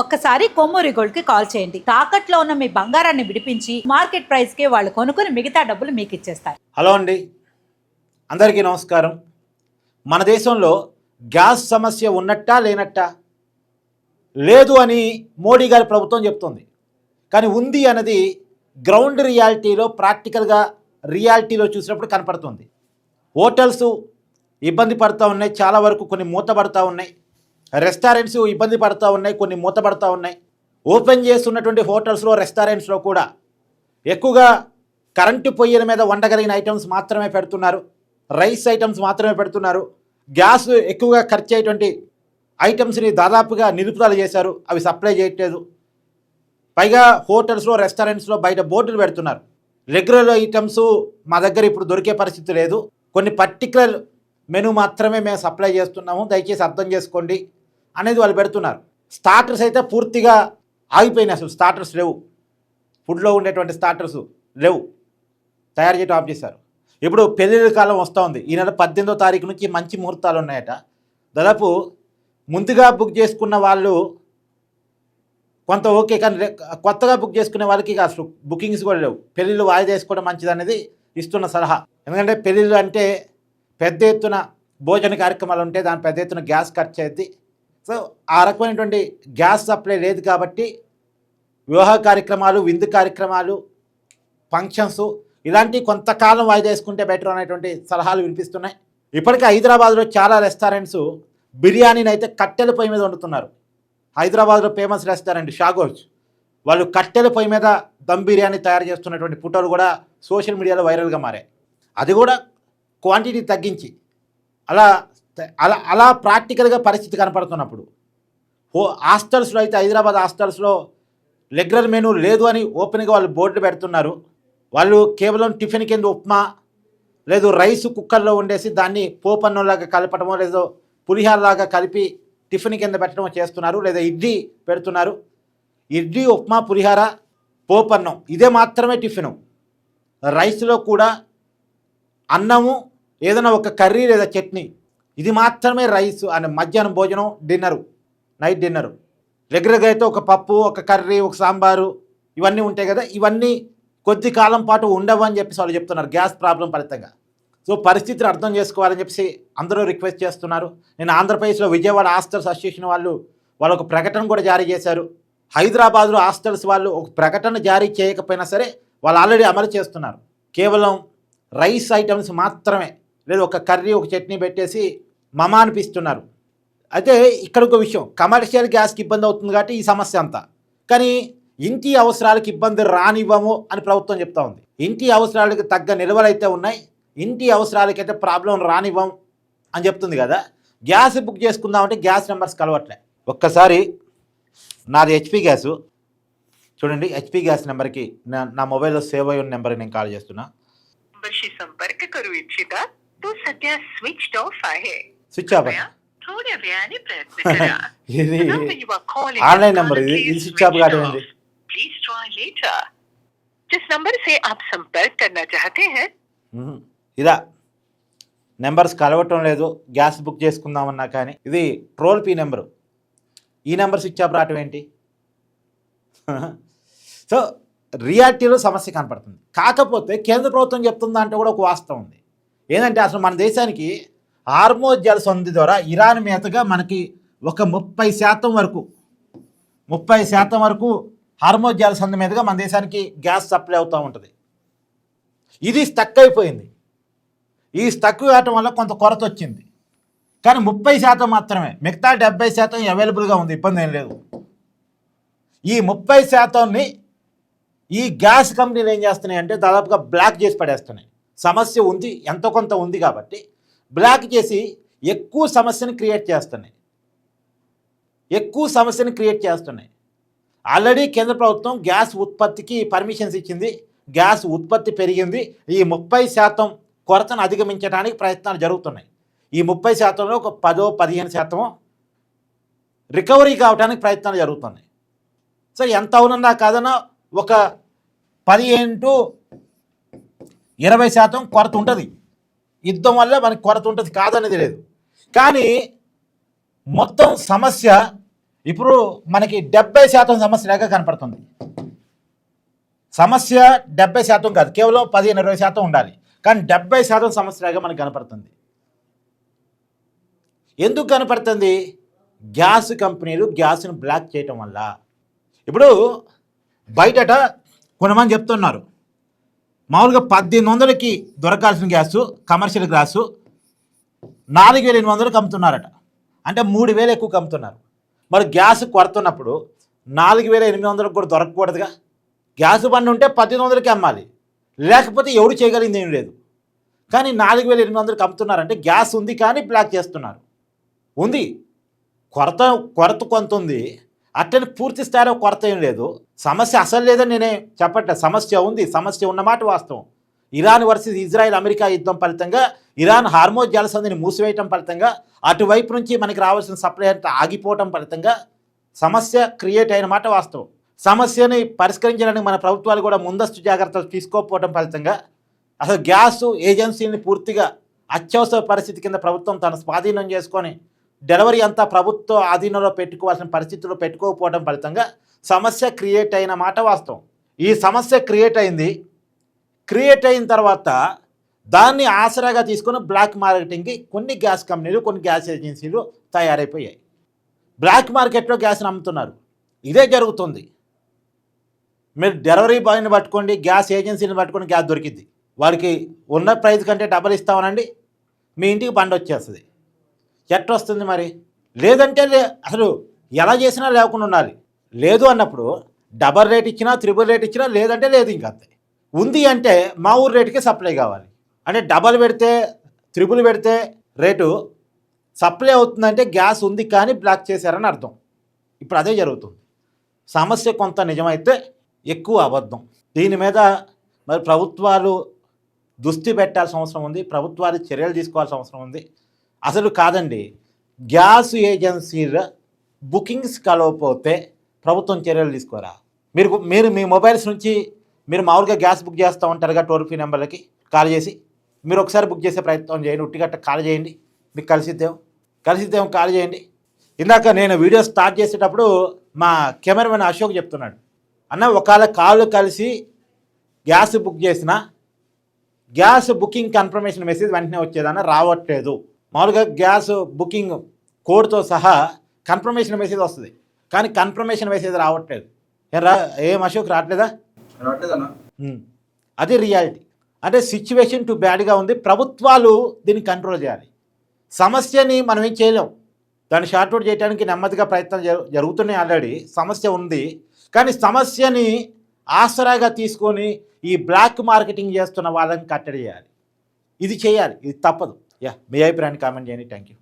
ఒక్కసారి కొమ్మూరి గోల్డ్ కి కాల్ చేయండి. తాకట్లో ఉన్న మీ బంగారాన్ని విడిపించి మార్కెట్ ప్రైస్ కి వాళ్ళు కొనుక్కుని మిగతా డబ్బులు మీకు ఇచ్చేస్తారు. హలో అండి, అందరికీ నమస్కారం. మన దేశంలో గ్యాస్ సమస్య ఉన్నట్టా లేనట్టా? లేదు అని మోడీ గారి ప్రభుత్వం చెప్తుంది. కానీ ఉంది అన్నది గ్రౌండ్ రియాలిటీలో, ప్రాక్టికల్గా రియాలిటీలో చూసినప్పుడు కనపడుతుంది. హోటల్స్ ఇబ్బంది పడుతూ ఉన్నాయి, చాలా వరకు కొన్ని మూతపడుతూ ఉన్నాయి. రెస్టారెంట్స్ ఇబ్బంది పడుతూ ఉన్నాయి, కొన్ని మూతపడుతూ ఉన్నాయి. ఓపెన్ చేస్తున్నటువంటి హోటల్స్లో, రెస్టారెంట్స్లో కూడా ఎక్కువగా కరెంటు పొయ్యిల మీద వండగలిగిన ఐటమ్స్ మాత్రమే పెడుతున్నారు, రైస్ ఐటమ్స్ మాత్రమే పెడుతున్నారు. గ్యాస్ ఎక్కువగా ఖర్చు అయ్యేటువంటి ఐటమ్స్ని దాదాపుగా నిలుపుదల చేశారు, అవి సప్లై చేయట్లేదు. పైగా హోటల్స్లో, రెస్టారెంట్స్లో బయట బోర్డులు పెడుతున్నారు, రెగ్యులర్ ఐటమ్స్ మా దగ్గర ఇప్పుడు దొరికే పరిస్థితి లేదు, కొన్ని పర్టికులర్ మెనూ మాత్రమే మేము సప్లై చేస్తున్నాము, దయచేసి అర్థం చేసుకోండి అనేది వాళ్ళు పెడుతున్నారు. స్టార్టర్స్ అయితే పూర్తిగా ఆగిపోయినాయి, అసలు స్టార్టర్స్ లేవు. ఫుడ్లో ఉండేటువంటి స్టార్టర్స్ లేవు, తయారు చేయడం ఆఫ్ చేశారు. ఇప్పుడు పెళ్ళిళ్ళ కాలం వస్తూ ఉంది. ఈ నెల 18వ తారీఖు నుంచి మంచి ముహూర్తాలు ఉన్నాయట. దాదాపు ముందుగా బుక్ చేసుకున్న వాళ్ళు కొంత ఓకే, కానీ కొత్తగా బుక్ చేసుకునే వాళ్ళకి అసలు బుకింగ్స్ కూడా లేవు. పెళ్ళిళ్ళు వాయిదా వేసుకోవడం మంచిది అనేది ఇస్తున్న సలహా. ఎందుకంటే పెళ్ళిళ్ళు అంటే పెద్ద ఎత్తున భోజన కార్యక్రమాలు ఉంటే దాని పెద్ద ఎత్తున గ్యాస్ ఖర్చు అవుతుంది. సో ఆ రకమైనటువంటి గ్యాస్ సప్లై లేదు కాబట్టి వివాహ కార్యక్రమాలు, విందు కార్యక్రమాలు, ఫంక్షన్స్ ఇలాంటి కొంతకాలం వాయిదా వేసుకుంటే బెటర్ అనేటువంటి సలహాలు వినిపిస్తున్నాయి. ఇప్పటికే హైదరాబాద్లో చాలా రెస్టారెంట్స్ బిర్యానీని అయితే కట్టెల పొయ్యి మీద వండుతున్నారు. హైదరాబాద్లో ఫేమస్ రెస్టారెంట్ షాగోజ్, వాళ్ళు కట్టెల పొయ్యి మీద దమ్ బిర్యానీ తయారు చేస్తున్నటువంటి ఫోటోలు కూడా సోషల్ మీడియాలో వైరల్గా మారాయి. అది కూడా క్వాంటిటీ తగ్గించి అలా అలా అలా ప్రాక్టికల్గా పరిస్థితి కనపడుతున్నప్పుడు హాస్టల్స్లో అయితే, హైదరాబాద్ హాస్టల్స్లో రెగ్యులర్ మెనూ లేదు అని ఓపెన్గా వాళ్ళు బోర్డులు పెడుతున్నారు. వాళ్ళు కేవలం టిఫిన్ కింద ఉప్మా లేదు రైస్ కుక్కర్లో వండేసి దాన్ని పోపన్నంలాగా కలపటమో, లేదో పులిహారలాగా కలిపి టిఫిన్ కింద పెట్టడమో చేస్తున్నారు. లేదా ఇడ్లీ పెడుతున్నారు. ఇడ్లీ, ఉప్మా, పులిహార, పోపన్నం ఇదే మాత్రమే టిఫిను. రైస్లో కూడా అన్నము, ఏదైనా ఒక కర్రీ లేదా చట్నీ, ఇది మాత్రమే రైస్ అని మధ్యాహ్నం భోజనం, డిన్నరు, నైట్ డిన్నరు. రెగ్యులర్గా అయితే ఒక పప్పు, ఒక కర్రీ, ఒక సాంబారు ఇవన్నీ ఉంటాయి కదా, ఇవన్నీ కొద్ది కాలం పాటు ఉండవు అని చెప్పేసి వాళ్ళు చెప్తున్నారు గ్యాస్ ప్రాబ్లం ఫలితంగా. సో పరిస్థితిని అర్థం చేసుకోవాలని చెప్పేసి అందరూ రిక్వెస్ట్ చేస్తున్నారు. నేను ఆంధ్రప్రదేశ్లో విజయవాడ హాస్టల్స్ అసోసియేషన్ వాళ్ళు ఒక ప్రకటన కూడా జారీ చేశారు. హైదరాబాద్లో హాస్టల్స్ వాళ్ళు ఒక ప్రకటన జారీ చేయకపోయినా సరే వాళ్ళు ఆల్రెడీ అమలు చేస్తున్నారు. కేవలం రైస్ ఐటమ్స్ మాత్రమే, లేదా ఒక కర్రీ, ఒక చట్నీ పెట్టేసి మమా అనిపిస్తున్నారు. అయితే ఇక్కడ ఒక విషయం, కమర్షియల్ గ్యాస్కి ఇబ్బంది అవుతుంది కాబట్టి ఈ సమస్య అంతా. కానీ ఇంటి అవసరాలకు ఇబ్బంది రానివ్వము అని ప్రభుత్వం చెప్తా ఉంది. ఇంటి అవసరాలకు తగ్గ నిల్వలైతే ఉన్నాయి, ఇంటి అవసరాలకైతే ప్రాబ్లం రానివ్వం అని చెప్తుంది కదా. గ్యాస్ బుక్ చేసుకుందామంటే గ్యాస్ నెంబర్స్ కలవట్లే. ఒక్కసారి నాది హెచ్పి గ్యాసు చూడండి, హెచ్పి గ్యాస్ నెంబర్కి నా మొబైల్లో సేవ్ అయ్యి ఉన్న నెంబర్కి నేను కాల్ చేస్తున్నా. संपर्क करू इच्छिता तो सध्या स्विच ऑफ आहे. Switch off. थोड्या वेळाने प्रयत्न करा. ఇది The number you are calling online is number, ఇది currently స్విచ్ ఆఫ్ switched కాదండి. off. Please try later. जिस नंबर से आप संपर्क करना चाहते हैं ఇదా నెంబర్స్ కలవటం లేదు గ్యాస్ బుక్ చేసుకుందామన్నా. కానీ ఇది ట్రోల్ పీ నెంబరు, ఈ నెంబర్ స్విచ్ ఆఫ్ రావటం ఏంటి? సో రియాలిటీలో సమస్య కనపడుతుంది. కాకపోతే కేంద్ర ప్రభుత్వం చెప్తుందా అంటే కూడా ఒక వాస్తవం ఉంది. ఏంటంటే అసలు మన దేశానికి హార్మోజ్ జలసంధి ద్వారా ఇరాన్ మీదుగా మనకి ఒక 30% వరకు హార్మోజ్ జలసంధి మీదుగా మన దేశానికి గ్యాస్ సప్లై అవుతూ ఉంటుంది. ఇది స్టక్ అయిపోయింది. ఈ స్టక్ కావటం వల్ల కొంత కొరత వచ్చింది. కానీ 30% మాత్రమే, మిగతా 70% అవైలబుల్గా ఉంది, ఇబ్బంది ఏం లేదు. ఈ 30%ని ఈ గ్యాస్ కంపెనీలు ఏం చేస్తున్నాయి అంటే దాదాపుగా బ్లాక్ చేసి పడేస్తున్నాయి. సమస్య ఉంది, ఎంతో కొంత ఉంది కాబట్టి బ్లాక్ చేసి ఎక్కువ సమస్యని క్రియేట్ చేస్తున్నాయి. ఆల్రెడీ కేంద్ర ప్రభుత్వం గ్యాస్ ఉత్పత్తికి పర్మిషన్స్ ఇచ్చింది, గ్యాస్ ఉత్పత్తి పెరిగింది. ఈ 30% కొరతను అధిగమించడానికి ప్రయత్నాలు జరుగుతున్నాయి. ఈ 30%లో ఒక 10-15% రికవరీ కావడానికి ప్రయత్నాలు జరుగుతున్నాయి. సో ఎంత అవునన్నా కాదన్నా ఒక 15-20% కొరత ఉంటుంది. యుద్ధం వల్ల మనకి కొరత ఉంటుంది, కాదనేది లేదు. కానీ మొత్తం సమస్య ఇప్పుడు మనకి 70% సమస్యలాగా కనపడుతుంది. సమస్య 70% కాదు, కేవలం 15-20% ఉండాలి, కానీ 70% సమస్యలాగా మనకు కనపడుతుంది. ఎందుకు కనపడుతుంది? గ్యాస్ కంపెనీలు గ్యాస్ను బ్లాక్ చేయటం వల్ల. ఇప్పుడు బయటట కొంతమంది చెప్తున్నారు, మామూలుగా 1800కి దొరకాల్సిన గ్యాసు కమర్షియల్ గ్యాసు 4800కి అమ్ముతున్నారట. అంటే 3000 ఎక్కువ అమ్ముతున్నారు. మరి గ్యాస్ కొడుతున్నప్పుడు 4800కి కూడా దొరకకూడదుగా. గ్యాస్ బండి ఉంటే 1800కి అమ్మాలి, లేకపోతే ఎవడు చేయగలిగింది ఏం లేదు. కానీ 4800కి అమ్ముతున్నారంటే గ్యాస్ ఉంది కానీ బ్లాక్ చేస్తున్నారు. ఉంది, కొరత కొంత ఉంది, అట్లని పూర్తి స్థాయిలో కొరత ఏం లేదు. సమస్య అసలు లేదని నేనే చెప్పట్లేదు, సమస్య ఉంది, సమస్య ఉన్నమాట వాస్తవం. ఇరాన్ వర్సెస్ ఇజ్రాయెల్ అమెరికా యుద్ధం ఫలితంగా ఇరాన్ హార్మోజ్ జలసంధిని మూసివేయటం ఫలితంగా అటువైపు నుంచి మనకి రావాల్సిన సప్లై అంతా ఆగిపోవటం ఫలితంగా సమస్య క్రియేట్ అయిన మాట వాస్తవం. సమస్యని పరిష్కరించడానికి మన ప్రభుత్వాలు కూడా ముందస్తు జాగ్రత్తలు తీసుకోకపోవడం ఫలితంగా అసలు గ్యాస్ ఏజెన్సీని పూర్తిగా అత్యవసర పరిస్థితి కింద ప్రభుత్వం తన స్వాధీనం చేసుకొని డెలివరీ అంతా ప్రభుత్వ ఆధీనంలో పెట్టుకోవాల్సిన పరిస్థితుల్లో పెట్టుకోకపోవడం ఫలితంగా సమస్య క్రియేట్ అయిన మాట వాస్తవం. ఈ సమస్య క్రియేట్ అయిన తర్వాత దాన్ని ఆసరాగా తీసుకొని బ్లాక్ మార్కెటింగ్కి కొన్ని గ్యాస్ కంపెనీలు, కొన్ని గ్యాస్ ఏజెన్సీలు తయారైపోయాయి. బ్లాక్ మార్కెట్లో గ్యాస్ని అమ్ముతున్నారు. ఇదే జరుగుతుంది. మీరు డెలివరీ బాయ్ని పట్టుకోండి, గ్యాస్ ఏజెన్సీని పట్టుకొని గ్యాస్ దొరికింది, వాడికి ఉన్న ప్రైస్ కంటే డబల్ ఇస్తామనండి, మీ ఇంటికి బండి వచ్చేస్తుంది. ఎట్లా వస్తుంది మరి? లేదంటే అసలు ఎలా చేసినా లేకుండా ఉండాలి. లేదు అన్నప్పుడు డబల్ రేట్ ఇచ్చినా, త్రిబుల్ రేట్ ఇచ్చినా, లేదంటే లేదు. ఇంకా అంతే. ఉంది అంటే మా ఊరు రేటుకే సప్లై కావాలి. అంటే డబల్ పెడితే, త్రిబుల్ పెడితే రేటు సప్లై అవుతుందంటే గ్యాస్ ఉంది కానీ బ్లాక్ చేశారని అర్థం. ఇప్పుడు అదే జరుగుతుంది. సమస్య కొంత నిజమైతే ఎక్కువ అబద్ధం. దీని మీద మరి ప్రభుత్వాలు దృష్టి పెట్టాల్సిన అవసరం ఉంది, ప్రభుత్వాలు చర్యలు తీసుకోవాల్సిన అవసరం ఉంది. అసలు కాదండి, గ్యాస్ ఏజెన్సీల బుకింగ్స్ కలవకపోతే ప్రభుత్వం చర్యలు తీసుకోరా? మీరు మీ మొబైల్స్ నుంచి మీరు మామూలుగా గ్యాస్ బుక్ చేస్తూ ఉంటారుగా, టోల్ ఫ్రీ నెంబర్లకి కాల్ చేసి మీరు ఒకసారి బుక్ చేసే ప్రయత్నం చేయండి. ఉట్టిగట్ట కాల్ చేయండి, మీకు కలిసిద్దేమో కాల్ చేయండి. ఇందాక నేను వీడియో స్టార్ట్ చేసేటప్పుడు మా కెమెరామెన్ అశోక్ చెప్తున్నాడు, అన్న ఒకవేళ కాళ్ళు కలిసి గ్యాస్ బుక్ చేసిన గ్యాస్ బుకింగ్ కన్ఫర్మేషన్ మెసేజ్ వెంటనే వచ్చేదన్న, రావట్లేదు. మామూలుగా గ్యాస్ బుకింగ్ కోడ్తో సహా కన్ఫర్మేషన్ మెసేజ్ వస్తుంది, కానీ కన్ఫర్మేషన్ మెసేజ్ రావట్లేదు. ఏం అశోక్ రావట్లేదా? అది రియాలిటీ. అంటే సిచ్యువేషన్ టు బ్యాడ్గా ఉంది. ప్రభుత్వాలు దీన్ని కంట్రోల్ చేయాలి. సమస్యని మనం ఏం చేయలేం, దాన్ని షార్ట్అవుట్ చేయడానికి నెమ్మదిగా ప్రయత్నం జరుగుతున్నాయి. ఆల్రెడీ సమస్య ఉంది, కానీ సమస్యని ఆసరాగా తీసుకొని ఈ బ్లాక్ మార్కెటింగ్ చేస్తున్న వాళ్ళని కట్టడి చేయాలి. ఇది చేయాలి, ఇది తప్పదు. మీ అభిప్రాయాన్ని కామెంట్ చేయండి. Thank you.